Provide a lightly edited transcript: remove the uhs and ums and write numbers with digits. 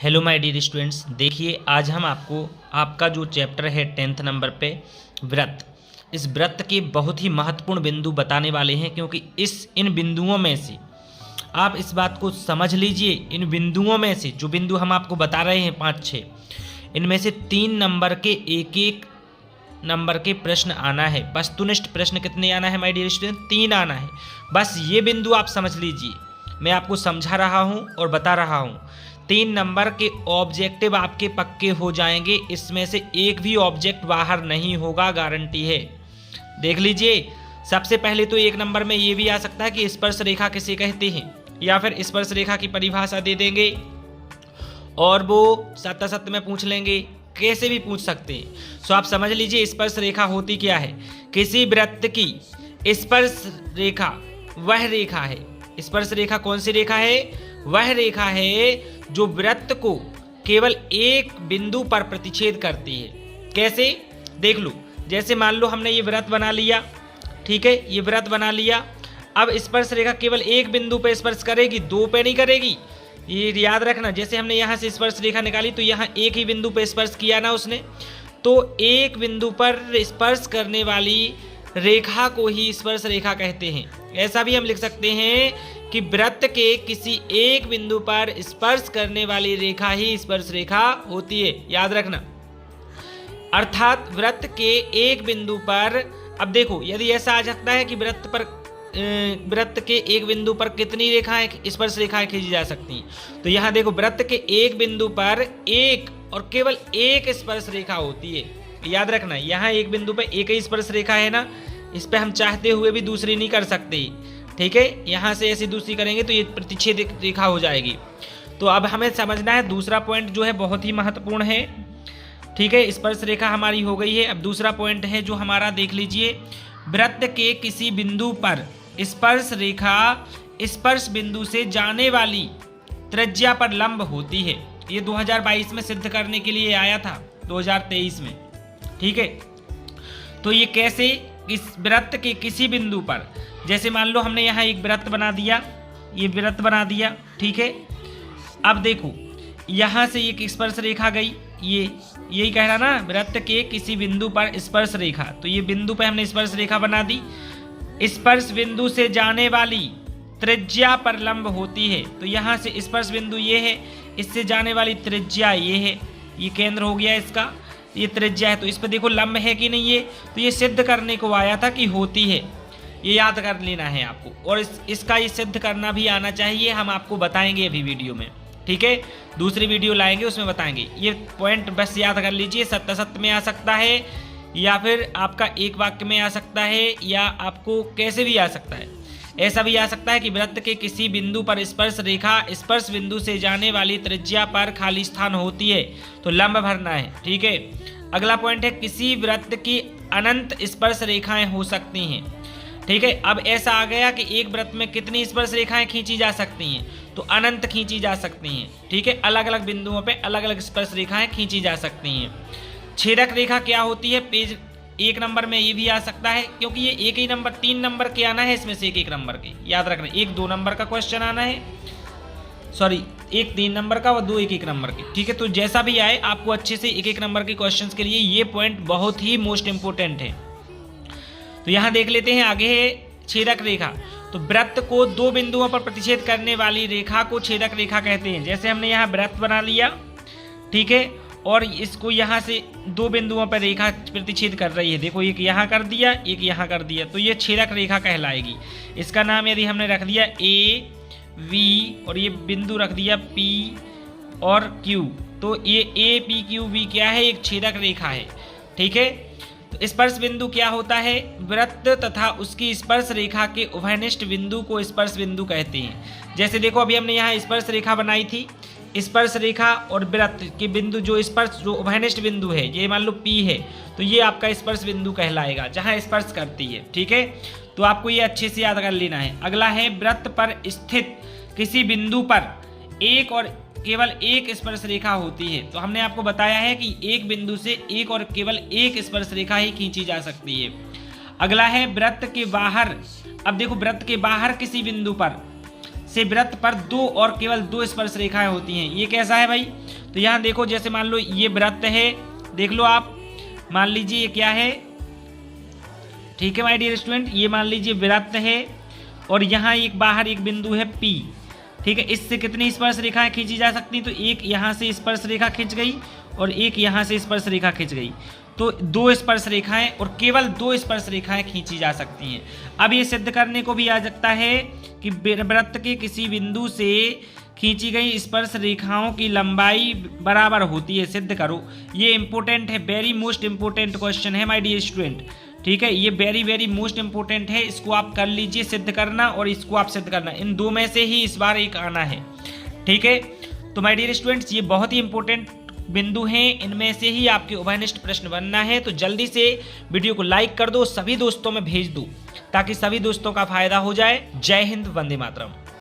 Hello my dear students, देखिए आज हम आपको आपका जो चैप्टर है 10th नंबर पे व्रत, इस व्रत के बहुत ही महत्वपूर्ण बिंदु बताने वाले हैं। क्योंकि इन बिंदुओं में से आप इस बात को समझ लीजिए, इन बिंदुओं में से जो बिंदु हम आपको बता रहे हैं 5-6, इनमें से 3 नंबर के एक नंबर के प्रश्न आना है। वस्तुनिष्ठ प्रश्न कितने आना है माय डियर स्टूडेंट? 3 आना है। बस ये बिंदु आप समझ लीजिए, मैं आपको समझा रहा हूँ और बता रहा हूँ। 3 नंबर के ऑब्जेक्टिव आपके पक्के हो जाएंगे, इसमें से एक भी ऑब्जेक्ट बाहर नहीं होगा, गारंटी है। देख लीजिए, सबसे पहले तो 1 नंबर में ये भी आ सकता है कि स्पर्श रेखा किसे कहते हैं, या फिर स्पर्श रेखा की परिभाषा दे देंगे और वो सत्य में पूछ लेंगे, कैसे भी पूछ सकते हैं। सो आप समझ लीजिए स्पर्श रेखा होती क्या है। किसी वृत्त की स्पर्श रेखा वह रेखा है, स्पर्श रेखा कौन सी रेखा है? वह रेखा है जो वृत्त को केवल एक बिंदु पर प्रतिच्छेद करती है। कैसे? देख लो, जैसे मान लो हमने ये वृत्त बना लिया, ठीक है, ये वृत्त बना लिया। अब स्पर्श रेखा केवल एक बिंदु पे स्पर्श करेगी, 2 पे नहीं करेगी। ये याद रखना, जैसे हमने यहाँ से स्पर्श रेखा निकाली तो यहाँ एक ही बिंदु पे स्पर्श किया ना उसने, तो एक बिंदु पर स्पर्श करने वाली रेखा को ही स्पर्श रेखा कहते हैं। ऐसा भी हम लिख सकते हैं कि वृत्त के किसी एक बिंदु पर स्पर्श करने वाली रेखा ही स्पर्श रेखा होती है, याद रखना। अर्थात वृत्त के एक बिंदु पर, अब देखो यदि ऐसा आ सकता है कि वृत्त के एक बिंदु पर कितनी रेखाएं, स्पर्श रेखाएं खींची जा सकती हैं, तो यहाँ देखो वृत्त के एक बिंदु पर एक और केवल एक स्पर्श रेखा होती है। याद रखना, यहाँ एक बिंदु पर एक ही स्पर्श रेखा है ना, इस पर हम चाहते हुए भी दूसरी नहीं कर सकते, ठीक है। यहाँ से ऐसी दूसरी करेंगे तो ये प्रतिच्छेद रेखा हो जाएगी। तो अब हमें समझना है, दूसरा पॉइंट जो है बहुत ही महत्वपूर्ण है, ठीक है। स्पर्श रेखा हमारी हो गई है। अब दूसरा पॉइंट है जो हमारा, देख लीजिए, वृत्त के किसी बिंदु पर स्पर्श रेखा स्पर्श बिंदु से जाने वाली त्रिज्या पर लंब होती है। ये 2022 में सिद्ध करने के लिए आया था, 2023 में, ठीक है। तो ये कैसे? इस वृत्त के किसी बिंदु पर, जैसे मान लो हमने यहाँ एक वृत्त बना दिया, ये वृत्त बना दिया, ठीक है। अब देखो यहाँ से एक स्पर्श रेखा गई, ये यही कह रहा ना, वृत्त के किसी बिंदु पर स्पर्श रेखा, तो ये बिंदु पर हमने स्पर्श रेखा बना दी। स्पर्श बिंदु से जाने वाली त्रिज्या पर लंब होती है। तो यहाँ से स्पर्श बिंदु ये है, इससे जाने वाली त्रिज्या ये है, ये केंद्र हो गया इसका, ये त्रिज्या है। तो इस पर देखो लंब है कि नहीं, ये तो ये सिद्ध करने को आया था कि होती है, ये याद कर लेना है आपको। और इसका ये सिद्ध करना भी आना चाहिए, हम आपको बताएंगे अभी वीडियो में, ठीक है। दूसरी वीडियो लाएंगे, उसमें बताएंगे। ये पॉइंट बस याद कर लीजिए, सत्य में आ सकता है, या फिर आपका एक वाक्य में आ सकता है, या आपको कैसे भी आ सकता है। ऐसा भी आ सकता है कि वृत्त के किसी बिंदु पर स्पर्श रेखा स्पर्श बिंदु से जाने वाली त्रिज्या पर खाली स्थान होती है, तो लंब भरना है, ठीक है। अगला पॉइंट है, किसी वृत्त की अनंत स्पर्श रेखाएं हो सकती हैं, ठीक है। अब ऐसा आ गया कि एक वृत्त में कितनी स्पर्श रेखाएं खींची जा सकती हैं, तो अनंत खींची जा सकती हैं, ठीक है। अलग अलग बिंदुओं पे अलग अलग स्पर्श रेखाएं खींची जा सकती हैं। छेदक रेखा क्या होती है? पेज 1 नंबर में ये भी आ सकता है, क्योंकि ये एक ही नंबर, 3 नंबर के आना है, इसमें से एक नंबर के, याद रखना। 1 2 नंबर का क्वेश्चन आना है, सॉरी, 1 3 नंबर का और 2 1 नंबर के, ठीक है। तो जैसा भी आए आपको अच्छे से 1 नंबर के क्वेश्चंस के लिए ये पॉइंट बहुत ही मोस्ट इंपोर्टेंट है। तो यहाँ देख लेते हैं, आगे है छेदक रेखा। तो वृत्त को 2 बिंदुओं पर प्रतिच्छेद करने वाली रेखा को छेदक रेखा कहते हैं। जैसे हमने यहाँ वृत्त बना लिया, ठीक है, और इसको यहाँ से 2 बिंदुओं पर रेखा प्रतिच्छेद कर रही है। देखो एक यहाँ कर दिया, एक यहाँ कर दिया, तो ये छेदक रेखा कहलाएगी। इसका नाम यदि हमने रख दिया ए वी और ये बिंदु रख दिया पी और क्यू, तो ये ए पी क्यू वी क्या है? एक छेदक रेखा है, ठीक है। तो स्पर्श बिंदु क्या होता है? वृत्त तथा उसकी स्पर्श रेखा के उभयनिष्ठ बिंदु को स्पर्श बिंदु कहते हैं। जैसे देखो अभी हमने यहाँ स्पर्श रेखा बनाई थी, स्पर्श रेखा और वृत्त के बिंदु जो जो उभयनिष्ठ बिंदु है, ये मान लो P है, तो ये आपका स्पर्श बिंदु कहलाएगा, जहाँ स्पर्श करती है, ठीक है। तो आपको ये अच्छे से याद कर लेना है। अगला है, वृत्त पर स्थित किसी बिंदु पर एक और केवल एक स्पर्श रेखा होती है। तो हमने आपको बताया है कि एक बिंदु से एक और केवल एक स्पर्श रेखा ही खींची जा सकती है। अगला है, वृत्त के बाहर। अब देखो वृत्त के बाहर किसी बिंदु पर से वृत्त पर 2 और केवल 2 स्पर्श रेखाएं होती हैं। ये कैसा है भाई? तो यहाँ देखो, जैसे मान लो ये वृत्त है, देख लो आप, मान लीजिए ये क्या है, ठीक है माय डियर स्टूडेंट, ये मान लीजिए वृत्त है और यहाँ एक बाहर एक बिंदु है P, ठीक है। इससे कितनी स्पर्श रेखाएं खींची जा सकती हैं, तो एक यहाँ से स्पर्श रेखा खींच गई और एक यहाँ से स्पर्श रेखा खींच गई, तो 2 स्पर्श रेखाएं और केवल 2 स्पर्श रेखाएं खींची जा सकती हैं। अब ये सिद्ध करने को भी आ सकता है कि वृत्त के किसी बिंदु से खींची गई स्पर्श रेखाओं की लंबाई बराबर होती है, सिद्ध करो। ये इंपॉर्टेंट है, वेरी मोस्ट इंपॉर्टेंट क्वेश्चन है माय डियर स्टूडेंट, ठीक है। ये वेरी वेरी मोस्ट इंपॉर्टेंट है, इसको आप कर लीजिए सिद्ध करना और इसको आप सिद्ध करना, इन 2 में से ही इस बार एक आना है, ठीक है। तो माय डियर स्टूडेंट्स, ये बहुत ही इंपॉर्टेंट बिंदु हैं, इनमें से ही आपके उभयनिष्ठ प्रश्न बनना है। तो जल्दी से वीडियो को लाइक कर दो, सभी दोस्तों में भेज दो ताकि सभी दोस्तों का फायदा हो जाए। जय हिंद, वंदे मातरम।